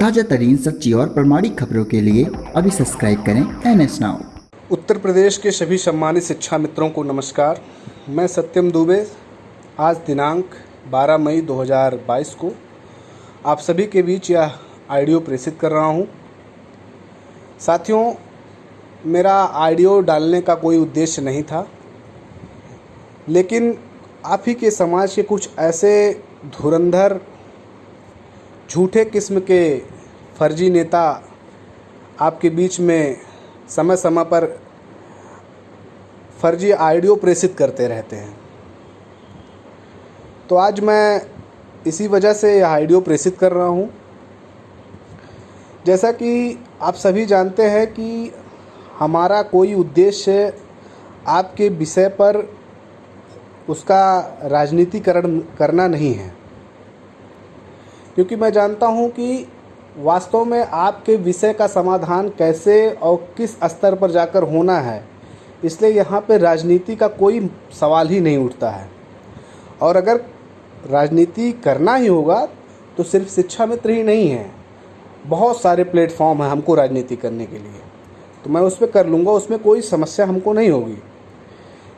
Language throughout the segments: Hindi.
ताज़ा तरीन सच्ची और प्रामाणिक खबरों के लिए अभी सब्सक्राइब करें NS नाउ। उत्तर प्रदेश के सभी सम्मानित शिक्षा मित्रों को नमस्कार। मैं सत्यम दुबे आज दिनांक 12 मई 2022 को आप सभी के बीच यह ऑडियो प्रेषित कर रहा हूं। साथियों, मेरा ऑडियो डालने का कोई उद्देश्य नहीं था, लेकिन आप ही के समाज के कुछ ऐसे धुरंधर झूठे किस्म के फर्जी नेता आपके बीच में समय समय पर फर्जी ऑडियो प्रेषित करते रहते हैं। तो आज मैं इसी वजह से यह ऑडियो प्रेषित कर रहा हूं। जैसा कि आप सभी जानते हैं कि हमारा कोई उद्देश्य आपके विषय पर उसका राजनीतिकरण करना नहीं है, क्योंकि मैं जानता हूं कि वास्तव में आपके विषय का समाधान कैसे और किस स्तर पर जाकर होना है, इसलिए यहाँ पे राजनीति का कोई सवाल ही नहीं उठता है। और अगर राजनीति करना ही होगा तो सिर्फ शिक्षा मित्र ही नहीं है, बहुत सारे प्लेटफॉर्म हैं हमको राजनीति करने के लिए, तो मैं उस पर कर लूँगा, उसमें कोई समस्या हमको नहीं होगी।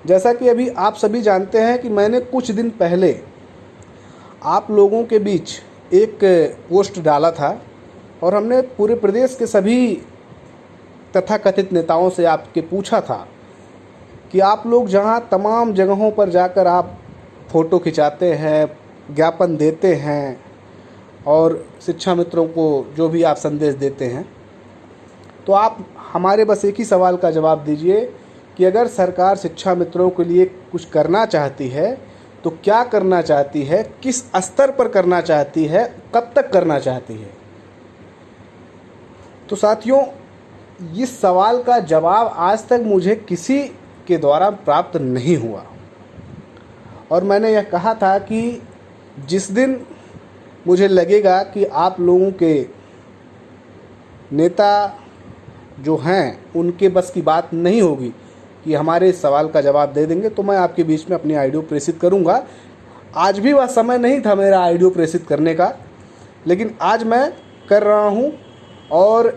जैसा कि अभी आप सभी जानते हैं कि मैंने कुछ दिन पहले आप लोगों के बीच एक पोस्ट डाला था और हमने पूरे प्रदेश के सभी तथाकथित नेताओं से आपके पूछा था कि आप लोग जहां तमाम जगहों पर जाकर आप फ़ोटो खिंचाते हैं, ज्ञापन देते हैं और शिक्षा मित्रों को जो भी आप संदेश देते हैं, तो आप हमारे बस एक ही सवाल का जवाब दीजिए कि अगर सरकार शिक्षा मित्रों के लिए कुछ करना चाहती है तो क्या करना चाहती है, किस स्तर पर करना चाहती है, कब तक करना चाहती है। तो साथियों, इस सवाल का जवाब आज तक मुझे किसी के द्वारा प्राप्त नहीं हुआ। और मैंने यह कहा था कि जिस दिन मुझे लगेगा कि आप लोगों के नेता जो हैं उनके बस की बात नहीं होगी कि हमारे इस सवाल का जवाब दे देंगे, तो मैं आपके बीच में अपनी ऑडियो प्रेषित करूंगा। आज भी वह समय नहीं था मेरा ऑडियो प्रेषित करने का, लेकिन आज मैं कर रहा हूं। और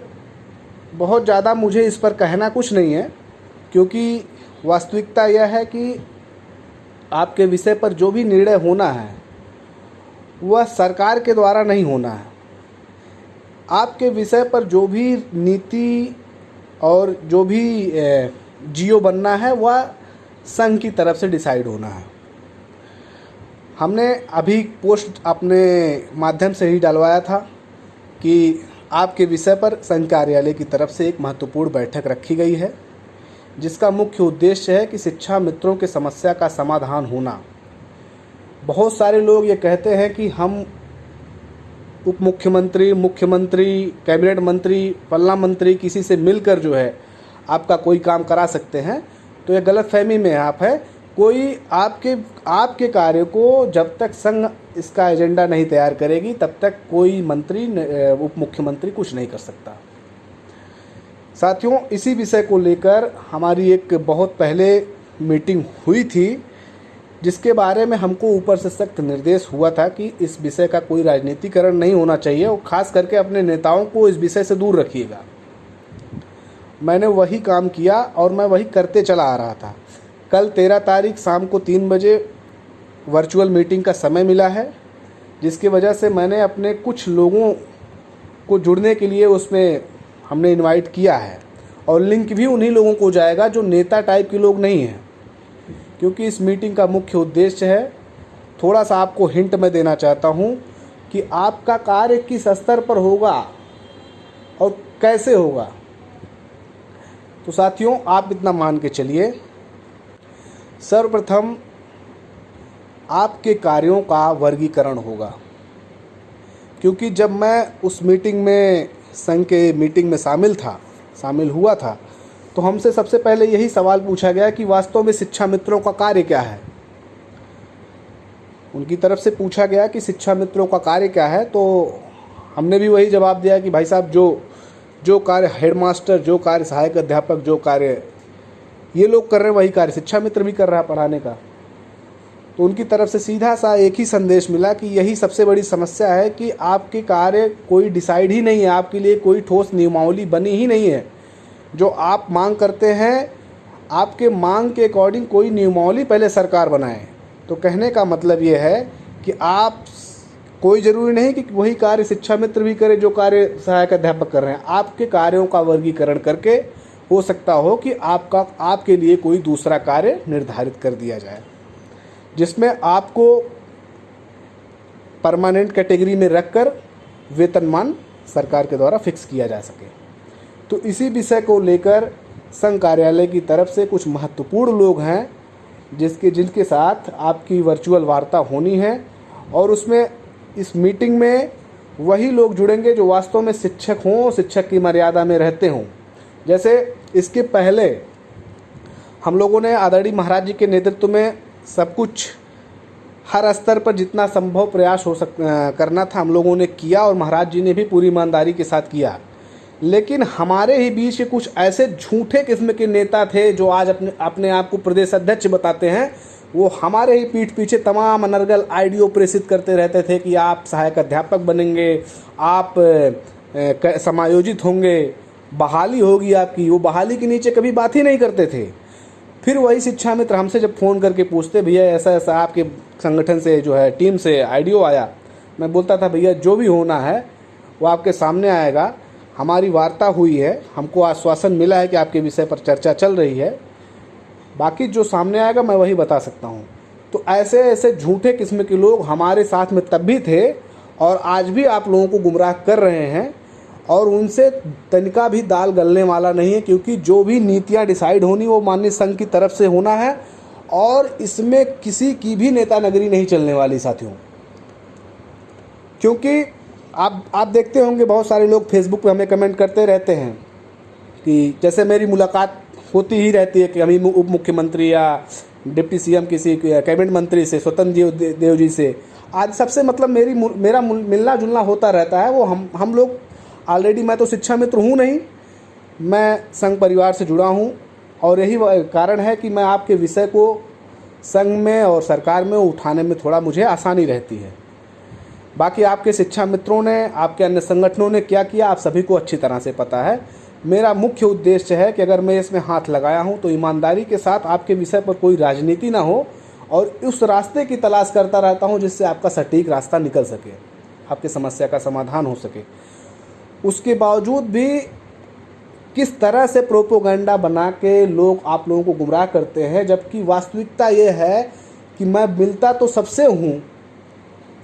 बहुत ज़्यादा मुझे इस पर कहना कुछ नहीं है, क्योंकि वास्तविकता यह है कि आपके विषय पर जो भी निर्णय होना है वह सरकार के द्वारा नहीं होना है। आपके विषय पर जो भी नीति और जो भी जियो बनना है वह संघ की तरफ से डिसाइड होना है। हमने अभी पोस्ट अपने माध्यम से ही डलवाया था कि आपके विषय पर संघ कार्यालय की तरफ से एक महत्वपूर्ण बैठक रखी गई है, जिसका मुख्य उद्देश्य है कि शिक्षा मित्रों के समस्या का समाधान होना। बहुत सारे लोग ये कहते हैं कि हम उप मुख्यमंत्री, मुख्यमंत्री, कैबिनेट मंत्री, फल्ला मंत्री किसी से मिलकर जो है आपका कोई काम करा सकते हैं, तो यह गलतफहमी में आप है। कोई आपके कार्य को जब तक संघ इसका एजेंडा नहीं तैयार करेगी तब तक कोई मंत्री, उप मुख्यमंत्री कुछ नहीं कर सकता। साथियों, इसी विषय को लेकर हमारी एक बहुत पहले मीटिंग हुई थी, जिसके बारे में हमको ऊपर से सख्त निर्देश हुआ था कि इस विषय का कोई राजनीतिकरण नहीं होना चाहिए और ख़ास करके अपने नेताओं को इस विषय से दूर रखिएगा। मैंने वही काम किया और मैं वही करते चला आ रहा था। कल 13 तारीख शाम को 3 बजे वर्चुअल मीटिंग का समय मिला है, जिसकी वजह से मैंने अपने कुछ लोगों को जुड़ने के लिए उसमें हमने इनवाइट किया है, और लिंक भी उन्हीं लोगों को जाएगा जो नेता टाइप के लोग नहीं हैं, क्योंकि इस मीटिंग का मुख्य उद्देश्य है, थोड़ा सा आपको हिंट मैं देना चाहता हूँ कि आपका कार्य किस स्तर पर होगा और कैसे होगा। तो साथियों, आप इतना मान के चलिए, सर्वप्रथम आपके कार्यों का वर्गीकरण होगा, क्योंकि जब मैं उस मीटिंग में, संघ के मीटिंग में शामिल हुआ था, तो हमसे सबसे पहले यही सवाल पूछा गया कि वास्तव में शिक्षा मित्रों का कार्य क्या है। उनकी तरफ से पूछा गया कि शिक्षा मित्रों का कार्य क्या है, तो हमने भी वही जवाब दिया कि भाई साहब, जो कार्य हेडमास्टर, जो कार्य सहायक अध्यापक, जो कार्य ये लोग कर रहे हैं वही कार्य शिक्षा मित्र भी कर रहा है, पढ़ाने का। तो उनकी तरफ से सीधा सा एक ही संदेश मिला कि यही सबसे बड़ी समस्या है कि आपके कार्य कोई डिसाइड ही नहीं है, आपके लिए कोई ठोस नियमावली बनी ही नहीं है। जो आप मांग करते हैं, आपके मांग के अकॉर्डिंग कोई नियमावली पहले सरकार बनाए। तो कहने का मतलब ये है कि आप, कोई ज़रूरी नहीं कि वही कार्य शिक्षा मित्र भी करे जो कार्य सहायक अध्यापक कर रहे हैं। आपके कार्यों का वर्गीकरण करके हो सकता हो कि आपके लिए कोई दूसरा कार्य निर्धारित कर दिया जाए, जिसमें आपको परमानेंट कैटेगरी में रखकर वेतनमान सरकार के द्वारा फिक्स किया जा सके। तो इसी विषय को लेकर संघ कार्यालय की तरफ से कुछ महत्वपूर्ण लोग हैं जिनके साथ आपकी वर्चुअल वार्ता होनी है, और उसमें इस मीटिंग में वही लोग जुड़ेंगे जो वास्तव में शिक्षक हों, शिक्षक की मर्यादा में रहते हों। जैसे इसके पहले हम लोगों ने आदरणीय महाराज जी के नेतृत्व में सब कुछ हर स्तर पर जितना संभव प्रयास करना था हम लोगों ने किया, और महाराज जी ने भी पूरी ईमानदारी के साथ किया। लेकिन हमारे ही बीच कुछ ऐसे झूठे किस्म के नेता थे जो आज अपने आप को प्रदेश अध्यक्ष बताते हैं। वो हमारे ही पीठ पीछे तमाम अनर्गल आइडियो प्रेषित करते रहते थे कि आप सहायक अध्यापक बनेंगे, आप समायोजित होंगे, बहाली होगी आपकी। वो बहाली के नीचे कभी बात ही नहीं करते थे। फिर वही शिक्षा मित्र हमसे जब फ़ोन करके पूछते, भैया ऐसा ऐसा आपके संगठन से जो है टीम से आइडियो आया, मैं बोलता था भैया जो भी होना है वो आपके सामने आएगा। हमारी वार्ता हुई है, हमको आश्वासन मिला है कि आपके विषय पर चर्चा चल रही है, बाकी जो सामने आएगा मैं वही बता सकता हूँ। तो ऐसे ऐसे झूठे किस्म के लोग हमारे साथ में तब भी थे और आज भी आप लोगों को गुमराह कर रहे हैं, और उनसे तनिका भी दाल गलने वाला नहीं है, क्योंकि जो भी नीतियाँ डिसाइड होनी वो माननीय संघ की तरफ से होना है, और इसमें किसी की भी नेता नगरी नहीं चलने वाली साथियों। क्योंकि आप देखते होंगे बहुत सारे लोग फेसबुक पे हमें कमेंट करते रहते हैं कि जैसे मेरी मुलाकात होती ही रहती है कि अभी उप मुख्यमंत्री या डिप्टी सीएम किसी कैबिनेट मंत्री से, स्वतंत्र देव जी से, आज सबसे मतलब मेरा मिलना जुलना होता रहता है। वो हम लोग ऑलरेडी, मैं तो शिक्षा मित्र हूँ नहीं, मैं संघ परिवार से जुड़ा हूँ, और यही कारण है कि मैं आपके विषय को संघ में और सरकार में उठाने में थोड़ा मुझे आसानी रहती है। बाकी आपके शिक्षा मित्रों ने, आपके अन्य संगठनों ने क्या किया आप सभी को अच्छी तरह से पता है। मेरा मुख्य उद्देश्य है कि अगर मैं इसमें हाथ लगाया हूं तो ईमानदारी के साथ आपके विषय पर कोई राजनीति ना हो, और उस रास्ते की तलाश करता रहता हूं जिससे आपका सटीक रास्ता निकल सके, आपकी समस्या का समाधान हो सके। उसके बावजूद भी किस तरह से प्रोपोगंडा बना के लोग आप लोगों को गुमराह करते हैं, जबकि वास्तविकता ये है कि मैं मिलता तो सबसे हूँ,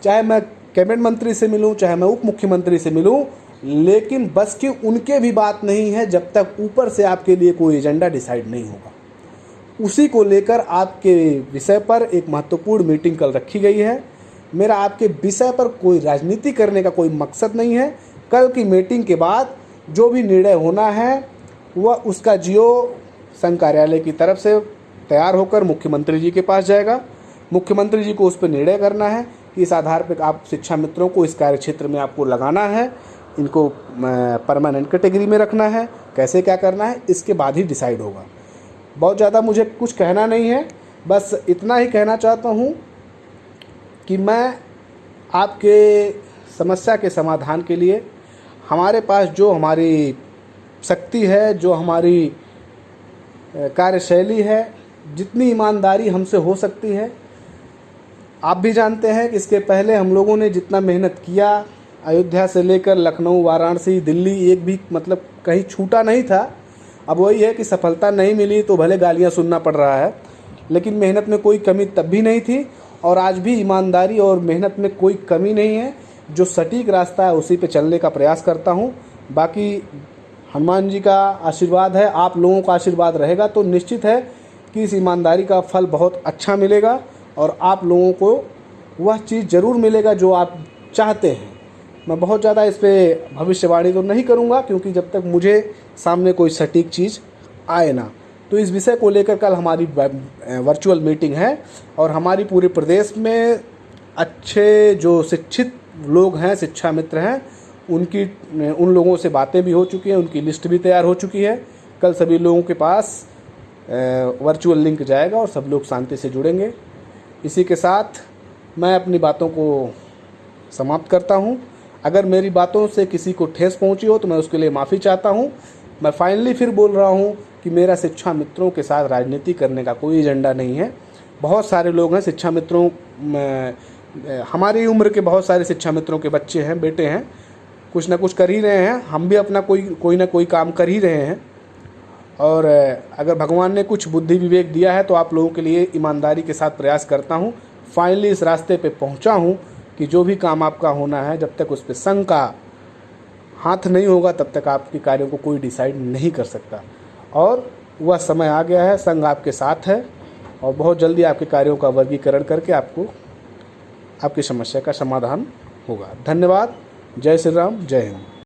चाहे मैं कैबिनेट मंत्री से मिलूं, चाहे मैं उप मुख्यमंत्री से मिलूं, लेकिन बस की उनके भी बात नहीं है जब तक ऊपर से आपके लिए कोई एजेंडा डिसाइड नहीं होगा। उसी को लेकर आपके विषय पर एक महत्वपूर्ण मीटिंग कल रखी गई है। मेरा आपके विषय पर कोई राजनीति करने का कोई मकसद नहीं है। कल की मीटिंग के बाद जो भी निर्णय होना है वह उसका जियो संघ कार्यालय की तरफ से तैयार होकर मुख्यमंत्री जी के पास जाएगा। मुख्यमंत्री जी को उस पर निर्णय करना है कि इस आधार पर आप शिक्षा मित्रों को इस कार्य क्षेत्र में आपको लगाना है, इनको परमानेंट कैटेगरी में रखना है, कैसे क्या करना है, इसके बाद ही डिसाइड होगा। बहुत ज़्यादा मुझे कुछ कहना नहीं है, बस इतना ही कहना चाहता हूँ कि मैं आपके समस्या के समाधान के लिए हमारे पास जो हमारी शक्ति है, जो हमारी कार्यशैली है, जितनी ईमानदारी हमसे हो सकती है। आप भी जानते हैं कि इसके पहले हम लोगों ने जितना मेहनत किया, अयोध्या से लेकर लखनऊ, वाराणसी, दिल्ली, एक भी मतलब कहीं छूटा नहीं था। अब वही है कि सफलता नहीं मिली तो भले गालियां सुनना पड़ रहा है, लेकिन मेहनत में कोई कमी तब भी नहीं थी, और आज भी ईमानदारी और मेहनत में कोई कमी नहीं है। जो सटीक रास्ता है उसी पे चलने का प्रयास करता हूँ। बाकी हनुमान जी का आशीर्वाद है, आप लोगों का आशीर्वाद रहेगा तो निश्चित है कि इस ईमानदारी का फल बहुत अच्छा मिलेगा, और आप लोगों को वह चीज़ ज़रूर मिलेगा जो आप चाहते हैं। मैं बहुत ज़्यादा इस पर भविष्यवाणी तो नहीं करूँगा, क्योंकि जब तक मुझे सामने कोई सटीक चीज़ आए ना। तो इस विषय को लेकर कल हमारी वर्चुअल मीटिंग है, और हमारी पूरे प्रदेश में अच्छे जो शिक्षित लोग हैं, शिक्षा मित्र हैं, उन लोगों से बातें भी हो चुकी हैं, उनकी लिस्ट भी तैयार हो चुकी है। कल सभी लोगों के पास वर्चुअल लिंक जाएगा और सब लोग शांति से जुड़ेंगे। इसी के साथ मैं अपनी बातों को समाप्त करता हूँ। अगर मेरी बातों से किसी को ठेस पहुँची हो तो मैं उसके लिए माफ़ी चाहता हूँ। मैं फाइनली फिर बोल रहा हूँ कि मेरा शिक्षा मित्रों के साथ राजनीति करने का कोई एजेंडा नहीं है। बहुत सारे लोग हैं शिक्षा मित्रों हमारी उम्र के बहुत सारे शिक्षा मित्रों के बच्चे हैं, बेटे हैं, कुछ ना कुछ कर ही रहे हैं। हम भी अपना कोई ना कोई काम कर ही रहे हैं। और अगर भगवान ने कुछ बुद्धि विवेक दिया है तो आप लोगों के लिए ईमानदारी के साथ प्रयास करता हूँ। फाइनली इस रास्ते पे पहुँचा हूँ कि जो भी काम आपका होना है, जब तक उस पर संघ का हाथ नहीं होगा तब तक आपके कार्यों को कोई डिसाइड नहीं कर सकता। और वह समय आ गया है, संघ आपके साथ है और बहुत जल्दी आपके कार्यों का वर्गीकरण करके आपको आपकी समस्या का समाधान होगा। धन्यवाद। जय श्री राम, जय हिंद।